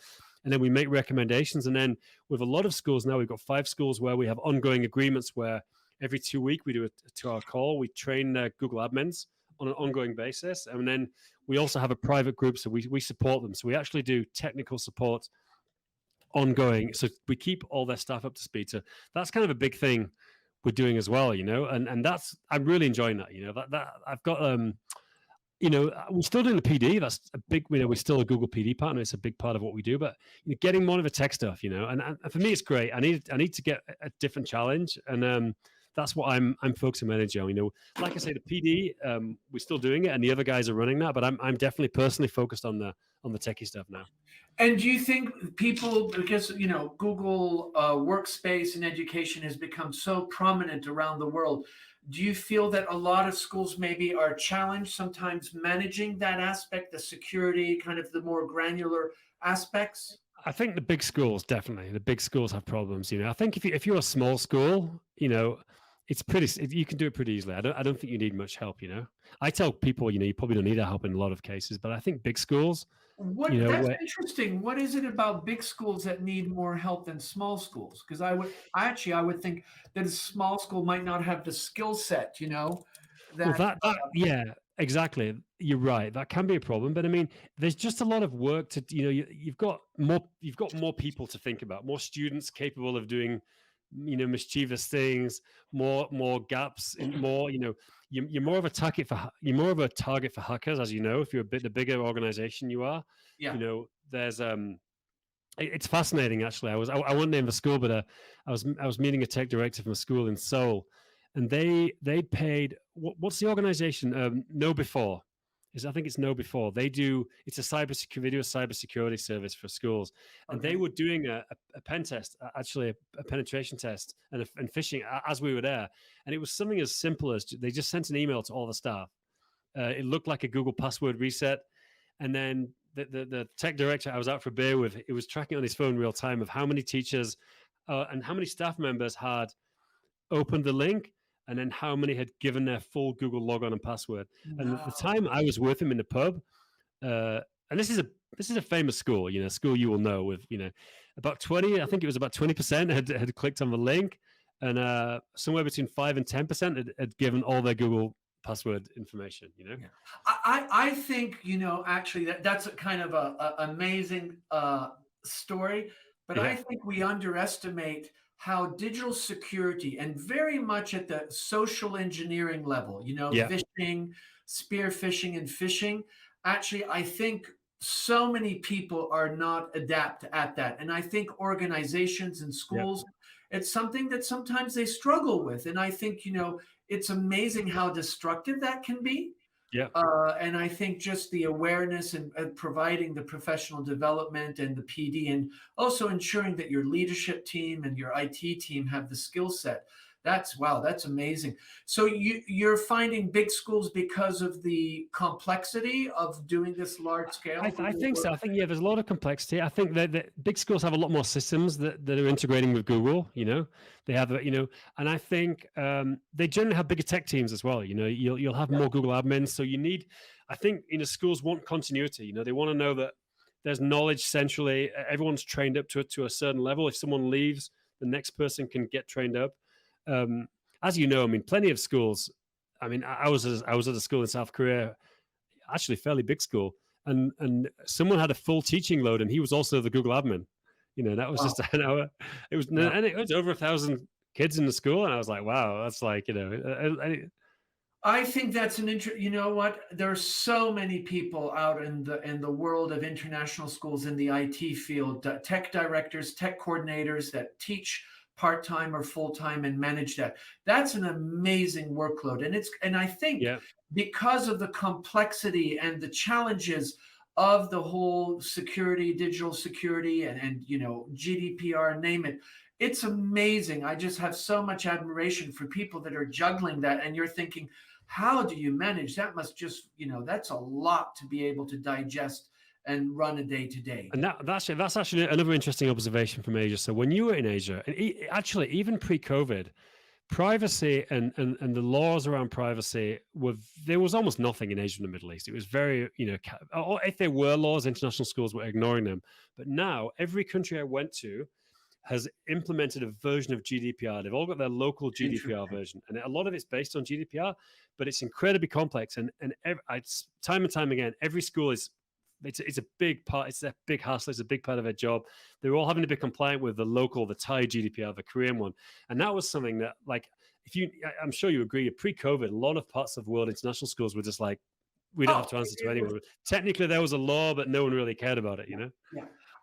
And then we make recommendations. And then with a lot of schools now, we've got 5 schools where we have ongoing agreements where every 2 weeks we do a 2-hour call. We train Google admins on an ongoing basis. And then we also have a private group, so we support them. So we actually do technical support ongoing. So we keep all their staff up to speed. So that's kind of a big thing we're doing as well, and that's, I'm really enjoying that, that I've got, we're still doing the PD. That's a big, we're still a Google PD partner. It's a big part of what we do, but getting more of the tech stuff, and for me, it's great. I need to get a different challenge. And, that's what I'm focusing my energy on. Like I say, the PD, we're still doing it, and the other guys are running that. But I'm definitely personally focused on the techie stuff now. And do you think people, because Google Workspace and education has become so prominent around the world, do you feel that a lot of schools maybe are challenged sometimes managing that aspect, the security, kind of the more granular aspects? I think the big schools, definitely. The big schools have problems. I think if you're a small school, it's you can do it pretty easily. I don't think you need much help. I tell people, you probably don't need our help in a lot of cases, but I think big schools. That's interesting. What is it about big schools that need more help than small schools? Because I would think that a small school might not have the skill set. Yeah, exactly. You're right. That can be a problem, but I mean, there's just a lot of work to. You've got more people to think about, more students capable of doing, mischievous things, more gaps, in more. You're more of a target for hackers, as if you're the bigger organization you are. Yeah. There's it's fascinating actually. I won't name the school, but I was meeting a tech director from a school in Seoul, and they paid what's the organization? Know Before. I think it's Know Before. It's a cybersecurity service for schools, and they were doing a pen test, actually a penetration test and phishing as we were there, and it was something as simple as they just sent an email to all the staff. It looked like a Google password reset, and then the tech director I was out for a beer with, it was tracking on his phone real time of how many teachers and how many staff members had opened the link, and then how many had given their full Google logon and password. And at the time I was with him in the pub, and this is a famous school, school you will know, with about 20, I think it was about 20% had clicked on the link, and somewhere between 5 and 10% had given all their Google password information. Yeah. I think actually that's a kind of a amazing story, but I think we underestimate how digital security, and very much at the social engineering level, phishing, spear phishing, and phishing. Actually, I think so many people are not adept at that. And I think organizations and schools, it's something that sometimes they struggle with. And I think, it's amazing how destructive that can be. Yeah. And I think just the awareness and providing the professional development and the PD, and also ensuring that your leadership team and your IT team have the skill set. That's amazing. So you're finding big schools because of the complexity of doing this large scale? I think so. I think, there's a lot of complexity. I think that big schools have a lot more systems that are integrating with Google, they have, and I think they generally have bigger tech teams as well. You'll have more Google admins. So I think, schools want continuity, they want to know that there's knowledge centrally. Everyone's trained up to a certain level. If someone leaves, the next person can get trained up. As plenty of schools. I was at a school in South Korea, actually fairly big school, and someone had a full teaching load, and he was also the Google admin. That was Wow. just an hour. It was, Yeah. and it was over 1,000 kids in the school, and I was like, wow, that's like, I think that's you know what? There's so many people out in the world of international schools in the IT field, tech directors, tech coordinators that teach part-time or full-time and manage that. That's an amazing workload. And I think yeah, because of the complexity and the challenges of the whole security, digital security and GDPR, name it, it's amazing. I just have so much admiration for people that are juggling that. And you're thinking, how do you manage? That must just, that's a lot to be able to digest and run a day to day. and that's actually another interesting observation from Asia. So when you were in Asia, and actually even pre-COVID, privacy and the laws around privacy there was almost nothing in Asia and the Middle East. It was very, or if there were laws, international schools were ignoring them. But now every country I went to has implemented a version of GDPR. They've all got their local GDPR version, and a lot of it's based on GDPR, but it's incredibly complex. And time and time again, every school it's a big part. It's a big hassle. It's a big part of their job. They're all having to be compliant with the Thai GDPR, the Korean one, and that was something that, like, I'm sure you agree. Pre-COVID, a lot of parts of the world international schools were just like, we don't have to answer to anyone. Technically, there was a law, but no one really cared about it. Yeah.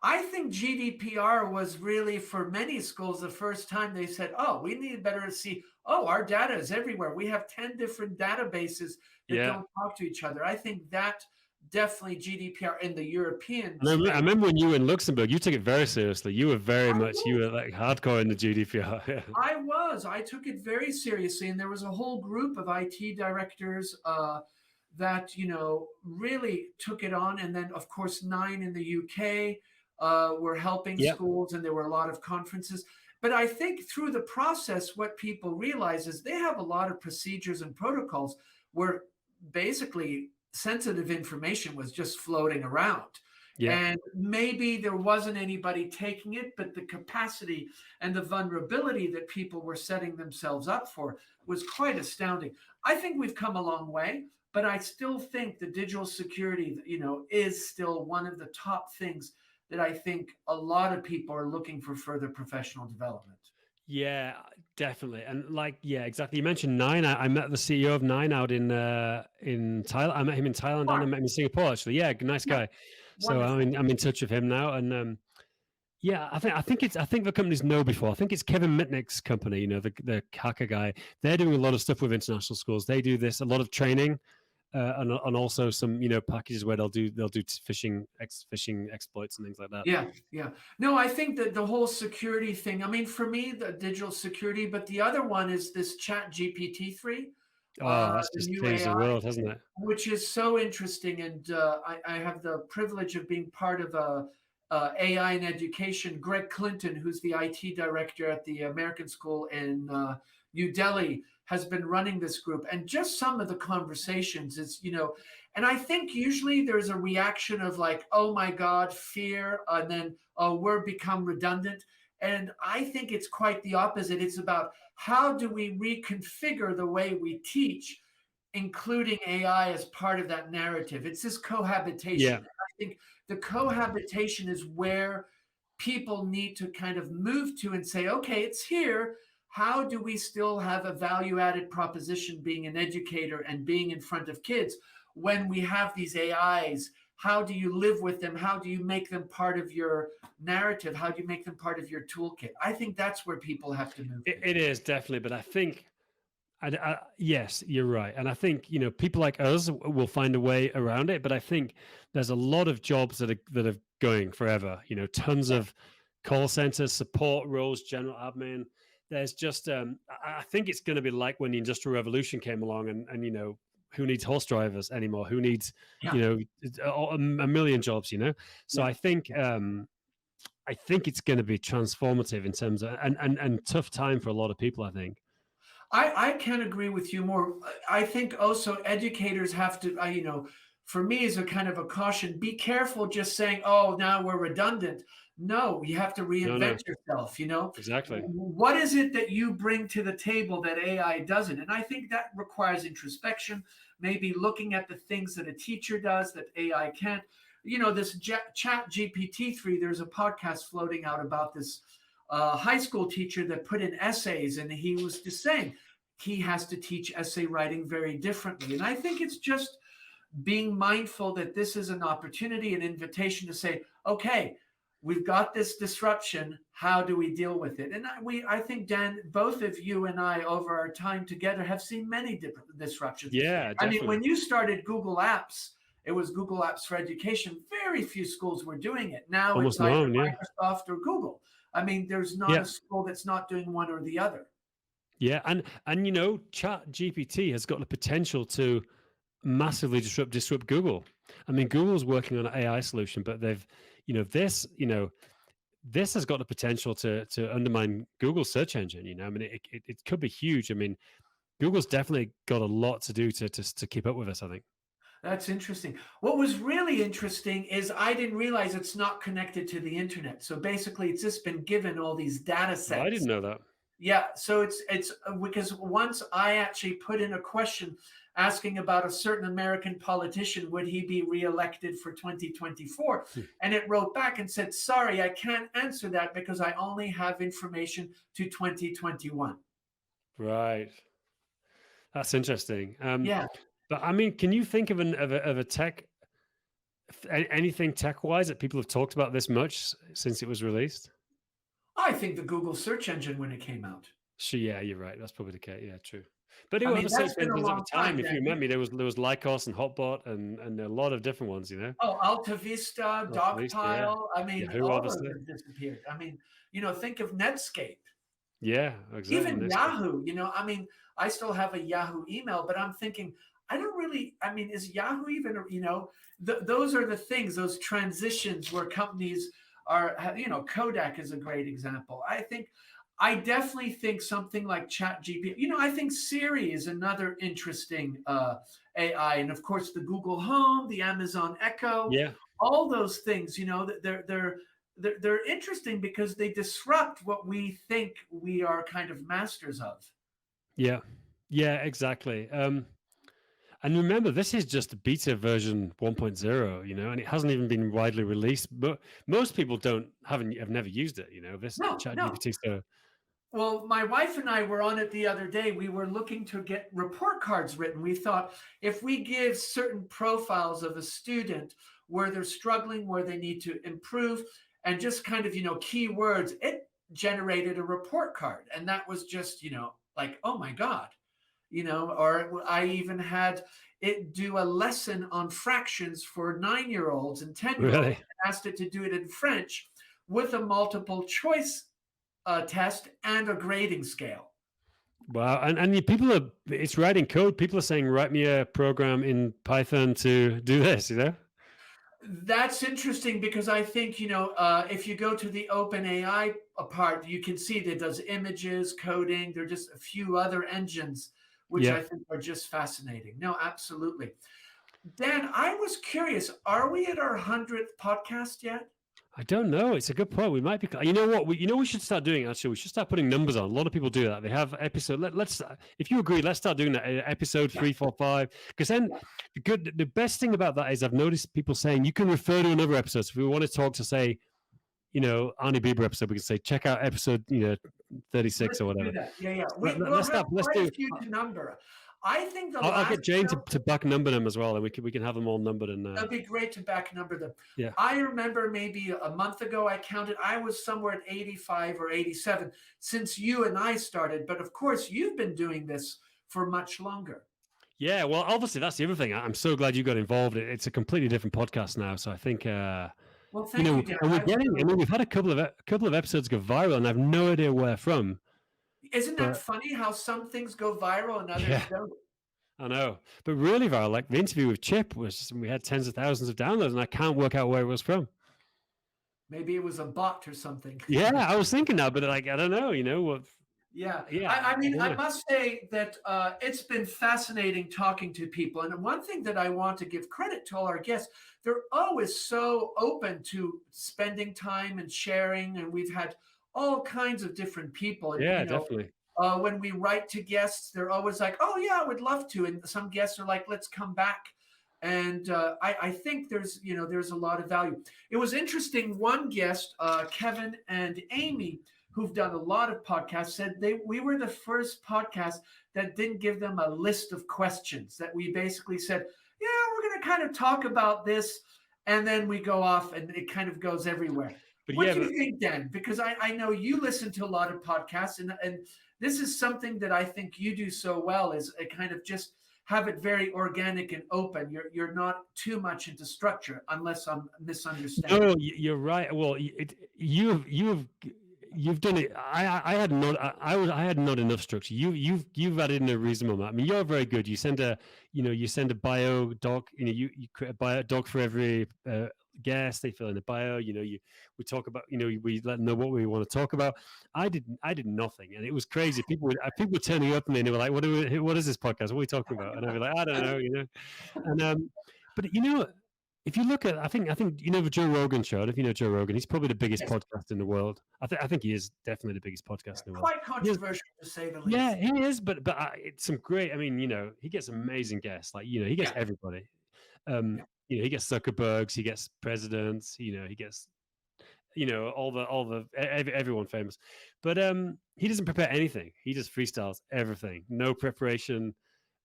I think GDPR was really, for many schools, the first time they said, oh, we need better to see, oh, our data is everywhere. We have 10 different databases that don't talk to each other. I think that definitely GDPR in the European space. I remember when you were in Luxembourg, you took it very seriously. You were you were like hardcore in the GDPR. I took it very seriously. And there was a whole group of IT directors that, really took it on. And then, of course, 9 in the UK were helping schools, and there were a lot of conferences. But I think through the process, what people realize is they have a lot of procedures and protocols where basically sensitive information was just floating around. Yeah. And maybe there wasn't anybody taking it, but the capacity and the vulnerability that people were setting themselves up for was quite astounding. I think we've come a long way, but I still think the digital security, is still one of the top things that I think a lot of people are looking for further professional development. Yeah, definitely. And exactly. You mentioned Nine. I met the CEO of Nine out in Thailand. I met him in Thailand and I met him in Singapore, actually. Yeah, nice guy. So I'm in touch with him now. And I think the companies know before. I think it's Kevin Mitnick's company, the hacker guy. They're doing a lot of stuff with international schools. They do a lot of training. And also some packages where they'll do phishing exploits and things like that. Yeah. No, I think that the whole security thing. I mean, for me, the digital security, but the other one is this Chat GPT-3. Oh, that's just changed the world, hasn't it? Which is so interesting, and I have the privilege of being part of AI in education. Greg Clinton, who's the IT director at the American School in New Delhi, has been running this group, and just some of the conversations is, and I think usually there's a reaction of like, oh my God, fear, and then, oh, we're become redundant. And I think it's quite the opposite. It's about how do we reconfigure the way we teach, including AI as part of that narrative. It's this cohabitation. Yeah. I think the cohabitation is where people need to kind of move to and say, okay, it's here. How do we still have a value-added proposition being an educator and being in front of kids when we have these AIs? How do you live with them? How do you make them part of your narrative? How do you make them part of your toolkit? I think that's where people have to move. It is definitely, but I think, yes, you're right. And I think, people like us will find a way around it, but I think there's a lot of jobs that are going forever, tons of call centers, support roles, general admin. There's just, I think it's going to be like when the Industrial Revolution came along and who needs horse drivers anymore? Who needs, a million jobs, So I think it's going to be transformative in terms of, and tough time for a lot of people, I think. I can agree with you more. I think also educators have to, for me as a kind of a caution, be careful just saying, oh, now we're redundant. No, you have to reinvent yourself, Exactly. What is it that you bring to the table that AI doesn't? And I think that requires introspection, maybe looking at the things that a teacher does that AI can't. This chat GPT-3, there's a podcast floating out about this high school teacher that put in essays, and he was just saying he has to teach essay writing very differently. And I think it's just being mindful that this is an opportunity, an invitation to say, okay, we've got this disruption. How do we deal with it? And I think, Dan, both of you and I, over our time together, have seen many different disruptions. Yeah, definitely. I mean, when you started Google Apps, it was Google Apps for Education. Very few schools were doing it. Now Almost it's either none, yeah. Microsoft or Google. I mean, there's not a school that's not doing one or the other. Yeah, and Chat GPT has got the potential to massively disrupt Google. I mean, Google's working on an AI solution, but they've, this has got the potential to undermine Google's search engine. I mean, it could be huge. I mean, Google's definitely got a lot to do to keep up with us, I think. That's interesting. What was really interesting is I didn't realize it's not connected to the internet. So basically, it's just been given all these data sets. I didn't know that. Yeah, so it's because once I actually put in a question asking about a certain American politician, would he be reelected for 2024? And it wrote back and said, sorry, I can't answer that because I only have information to 2021. Right. That's interesting. Yeah. But I mean, can you think of a tech, anything tech-wise that people have talked about this much since it was released? I think the Google search engine when it came out. Sure, yeah, you're right. That's probably the case. Yeah, true. But it I mean, was that's been a things long over time. time, If you Dan. remember, there was Lycos and Hotbot and a lot of different ones. Oh, Alta Vista, Dogpile. Yeah. I mean, Yahoo, all of obviously. them disappeared. I mean, think of Netscape. Yeah, exactly. Even Yahoo, I mean, I still have a Yahoo email, but I'm thinking, is Yahoo even, those are the things, those transitions where companies are, Kodak is a great example. I definitely think something like ChatGPT, I think Siri is another interesting AI. And of course, the Google Home, the Amazon Echo, all those things, they're interesting because they disrupt what we think we are kind of masters of. Yeah, exactly. And remember, this is just beta version 1.0, and it hasn't even been widely released. But most people have never used it, this ChatGPT. So. Well, my wife and I were on it the other day. We were looking to get report cards written. We thought if we give certain profiles of a student where they're struggling, where they need to improve, and just kind of, keywords, it generated a report card. And that was just, like, oh my God, or I even had it do a lesson on fractions for 9-year-olds and 10-year-olds. Really? Asked it to do it in French with a multiple choice test and a grading scale. Wow. And it's writing code. People are saying, write me a program in Python to do this, That's interesting because I think, if you go to the OpenAI part, you can see that it does images, coding. There are just a few other engines, which I think are just fascinating. No, absolutely. Dan, I was curious, are we at our 100th podcast yet? I don't know. It's a good point. We might be. You know what? We should start doing. Actually, we should start putting numbers on. A lot of people do that. They have episode. Let's. If you agree, let's start doing that. Episode 3, 4, 5. Because then, the best thing about that is I've noticed people saying you can refer to another episode. So if we want to talk to say, Arnie Bieber episode, we can say check out episode 36 or whatever. Yeah. Let's do a huge number. I think I'll get Jane to back number them as well, and we can have them all numbered. And that'd be great to back number them. Yeah. I remember maybe a month ago I counted. I was somewhere at 85 or 87 since you and I started. But of course, you've been doing this for much longer. Yeah. Well, obviously that's the other thing. I'm so glad you got involved. It's a completely different podcast now. So I think. Well, thank you, Dan. And we're getting. I mean, we've had a couple of episodes go viral, and I have no idea where from. Isn't that funny how some things go viral and others don't? I know, but really viral. Like the interview with Chip we had tens of thousands of downloads, and I can't work out where it was from. Maybe it was a bot or something. Yeah, I was thinking that, but I don't know. What? Yeah. I must say that it's been fascinating talking to people, and one thing that I want to give credit to all our guests, they're always so open to spending time and sharing, and we've had all kinds of different people. And, definitely. When we write to guests, they're always like, "Oh yeah, I would love to," and some guests are like, "Let's come back." And I think there's a lot of value. It was interesting. One guest, Kevin and Amy, who've done a lot of podcasts, said we were the first podcast that didn't give them a list of questions. That we basically said, "Yeah, we're going to kind of talk about this," and then we go off, and it kind of goes everywhere. But What do you think, Dan? Because I know you listen to a lot of podcasts, and this is something that I think you do so well, is a kind of just have it very organic and open. You're not too much into structure, unless I'm misunderstanding. No, you're right. Well, you've done it. I had not enough structure. You've added in a reasonable amount. I mean, you're very good. You send a bio doc. You create a bio doc for every guest. They fill in the bio. We talk about. We let them know what we want to talk about. I did nothing, and it was crazy. People were turning up, and they were like, "What is this podcast? What are we talking about?" And I'd be like, "I don't know," And but if you look at, I think the Joe Rogan show. If you know Joe Rogan, he's probably the biggest podcast in the world. I think he is definitely the biggest podcast in the world. Quite controversial to say the least. Yeah, he is, but it's some great. I mean, he gets amazing guests. Like he gets everybody. He gets Zuckerbergs, he gets presidents. He gets everyone famous. But he doesn't prepare anything. He just freestyles everything. No preparation.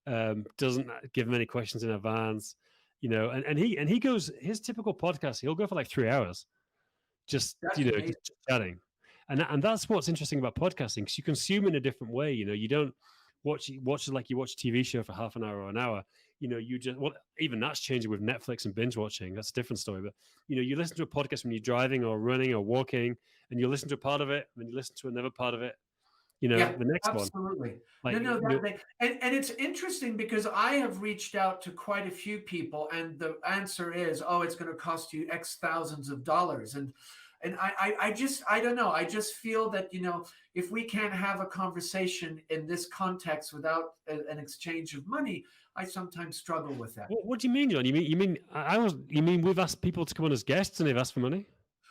Doesn't give him any questions in advance. And he goes, his typical podcast, he'll go for like 3 hours, just just chatting, and that's what's interesting about podcasting, because you consume in a different way. You don't watch like you watch a TV show for half an hour or an hour. You just, even that's changing with Netflix and binge watching. That's a different story. But you listen to a podcast when you're driving or running or walking, and you listen to a part of it, and then you listen to another part of it. The next absolutely. one. Absolutely. And it's interesting because I have reached out to quite a few people, and the answer is, "Oh, it's going to cost you X thousands of dollars." And I don't know. I just feel that, if we can't have a conversation in this context without an exchange of money, I sometimes struggle with that. What do you mean, John? You mean we've asked people to come on as guests and they've asked for money?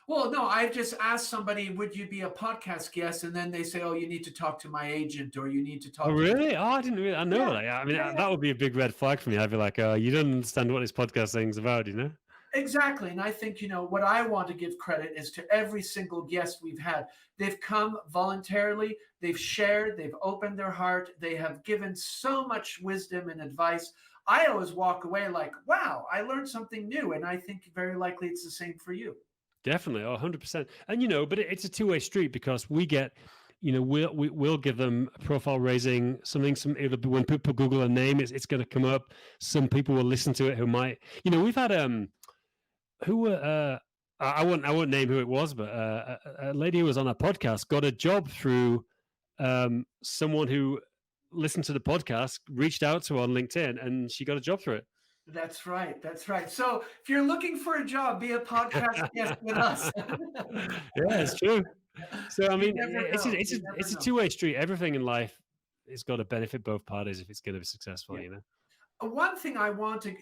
Well, no, I've just asked somebody, "Would you be a podcast guest?" And then they say, "Oh, you need to talk to my agent, or you need to talk." Oh, really? Oh, I didn't really. I know that. I mean, that would be a big red flag for me. I'd be like, "You don't understand what this podcast thing's about," Exactly. And I think, what I want to give credit is to every single guest we've had. They've come voluntarily, they've shared, they've opened their heart, they have given so much wisdom and advice. I always walk away like, "Wow, I learned something new." And I think very likely it's the same for you. Definitely, 100%. And but it's a two-way street, because we get, we'll give them a profile raising something. It'll be, when people Google a name, it's going to come up. Some people will listen to it who might, we've had I won't name who it was, but a lady who was on our podcast got a job through someone who listened to the podcast, reached out to her on LinkedIn, and she got a job through it. That's right. So if you're looking for a job, be a podcast guest with us. Yeah, it's true. So I mean, it's a two-way street. Everything in life has got to benefit both parties if it's going to be successful. One thing I want to,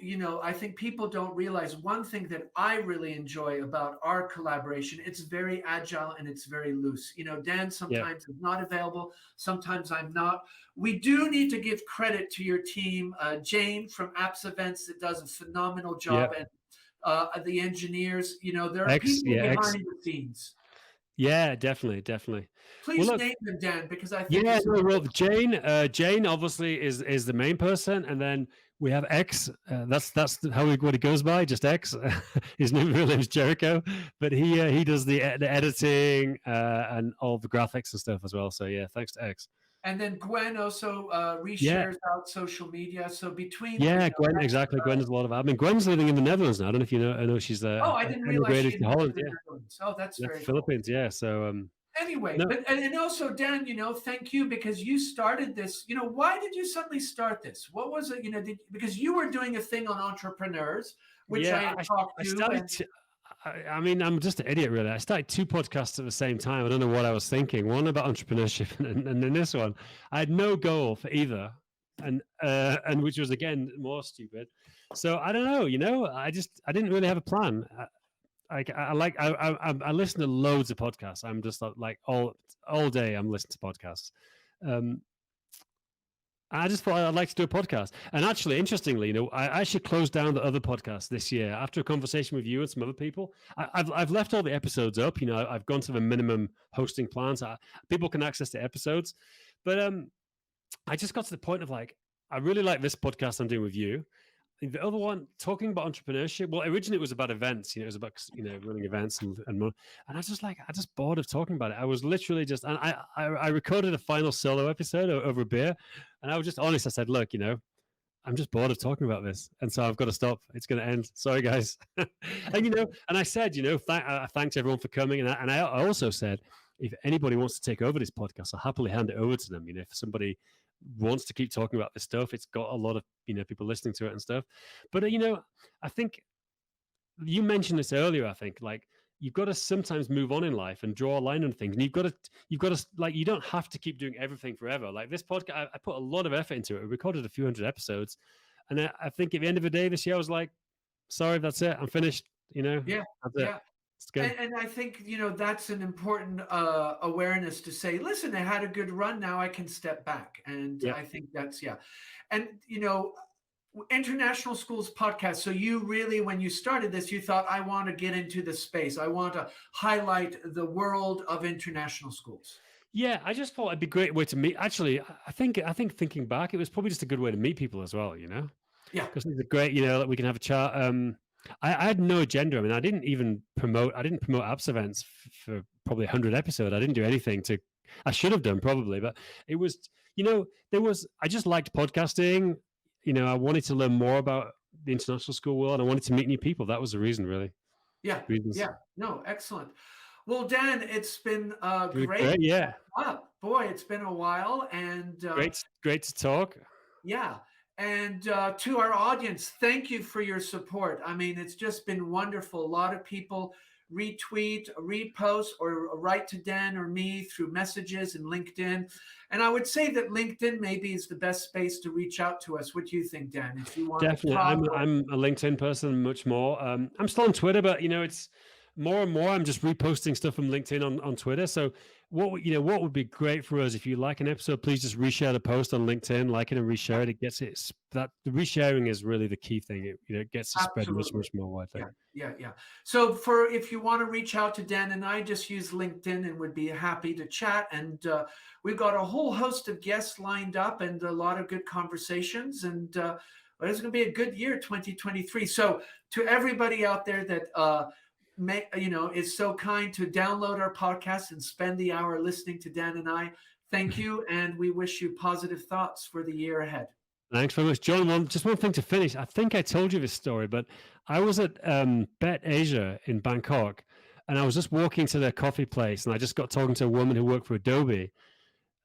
I think people don't realize, one thing that I really enjoy about our collaboration, it's very agile and it's very loose. Dan sometimes is not available. Sometimes I'm not. We do need to give credit to your team. Jane from Apps Events, that does a phenomenal job. And the engineers, there are people behind the scenes. Yeah, definitely. Please name them, Dan, because I think Jane obviously is the main person, and then we have X. That's what he goes by, just X. His real name is Jericho, but he does the editing and all the graphics and stuff as well. So yeah, thanks to X. And then Gwen also reshares out social media. So between Gwen, exactly. Gwen does a lot of admin. Gwen's living in the Netherlands now. I don't know if you know. I know she's I didn't realize she to Holland. Oh, that's very Philippines. Cool. Yeah. So anyway, and also Dan, thank you, because you started this. Why did you suddenly start this? What was it? Because you were doing a thing on entrepreneurs, which I talked to. I mean, I'm just an idiot, really. I started 2 podcasts at the same time. I don't know what I was thinking. One about entrepreneurship, and then this one. I had no goal for either, and which was again more stupid. So I don't know. I didn't really have a plan. I listen to loads of podcasts. I'm just like all day I'm listening to podcasts. I just thought I'd like to do a podcast. And actually, interestingly, I actually closed down the other podcast this year after a conversation with you and some other people. I've left all the episodes up. I've gone to the minimum hosting plans. People can access the episodes, but I just got to the point of like, I really like this podcast I'm doing with you. The other one, talking about entrepreneurship. Well, originally it was about events. It was about running events and more. And I just bored of talking about it. I was literally just, and I recorded a final solo episode over a beer, and I was just honest. I said, look, I'm just bored of talking about this, and so I've got to stop. It's going to end. Sorry, guys. And and I said, I thanked everyone for coming, and I also said, if anybody wants to take over this podcast, I'll happily hand it over to them. If somebody wants to keep talking about this stuff, it's got a lot of people listening to it and stuff. But I think you mentioned this earlier. I think like you've got to sometimes move on in life and draw a line on things, and you've got to like, you don't have to keep doing everything forever. Like this podcast, I put a lot of effort into it. I recorded a few hundred episodes, and I think at the end of the day this year I was like, sorry, that's it, I'm finished. Yeah, that's it. yeah. And I think, that's an important awareness to say, listen, I had a good run. Now I can step back. And I think that's, And, International Schools Podcast. So you really, when you started this, you thought, I want to get into the space. I want to highlight the world of international schools. Yeah, I just thought it'd be a great way to meet. Actually, I think thinking back, it was probably just a good way to meet people as well, Yeah. Because it's a great, that we can have a chat. I had no agenda. I mean, I didn't promote apps events for probably 100 episodes. I didn't do anything I should have done probably, but it was, I just liked podcasting. I wanted to learn more about the international school world. I wanted to meet new people. That was the reason, really. Yeah. Reasons. Yeah. No, excellent. Well, Dan, it's been great. Yeah. Boy, it's been a while, and great to talk. Yeah. And to our audience, thank you for your support. I mean, it's just been wonderful. A lot of people retweet, repost, or write to Dan or me through messages and LinkedIn. And I would say that LinkedIn maybe is the best space to reach out to us. What do you think, Dan? If you want Definitely. I'm a LinkedIn person much more. I'm still on Twitter, but it's more and more I'm just reposting stuff from LinkedIn on Twitter. So what would be great for us, if you like an episode, please just reshare the post on LinkedIn, like it and reshare it. It gets it. That the resharing is really the key thing. It gets to spread much more widely. Yeah. So if you want to reach out to Dan and I, just use LinkedIn and would be happy to chat. And we've got a whole host of guests lined up and a lot of good conversations. And it's going to be a good year, 2023. So to everybody out there that is so kind to download our podcast and spend the hour listening to Dan and I, thank you, and we wish you positive thoughts for the year ahead. Thanks very much, John. Just one thing to finish. I think I told you this story, but I was at Bet Asia in Bangkok, and I was just walking to their coffee place, and I just got talking to a woman who worked for Adobe.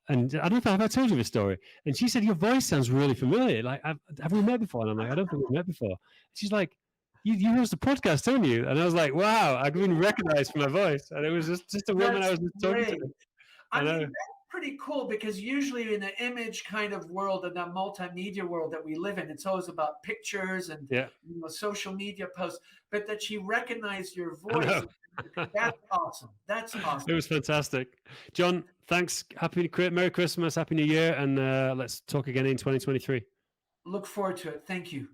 And I don't know if I told you this story. And she said, your voice sounds really familiar. Like, have we met before? And I'm like, I don't think we've met before. She's like, you host a podcast, don't you? And I was like, wow, I've been recognized for my voice. And it was just a woman I was just talking to. I mean, that's pretty cool, because usually in the image kind of world and the multimedia world that we live in, it's always about pictures and social media posts. But that she recognized your voice, that's awesome. That's awesome. It was fantastic. John, thanks. Merry Christmas, Happy New Year, and let's talk again in 2023. Look forward to it. Thank you.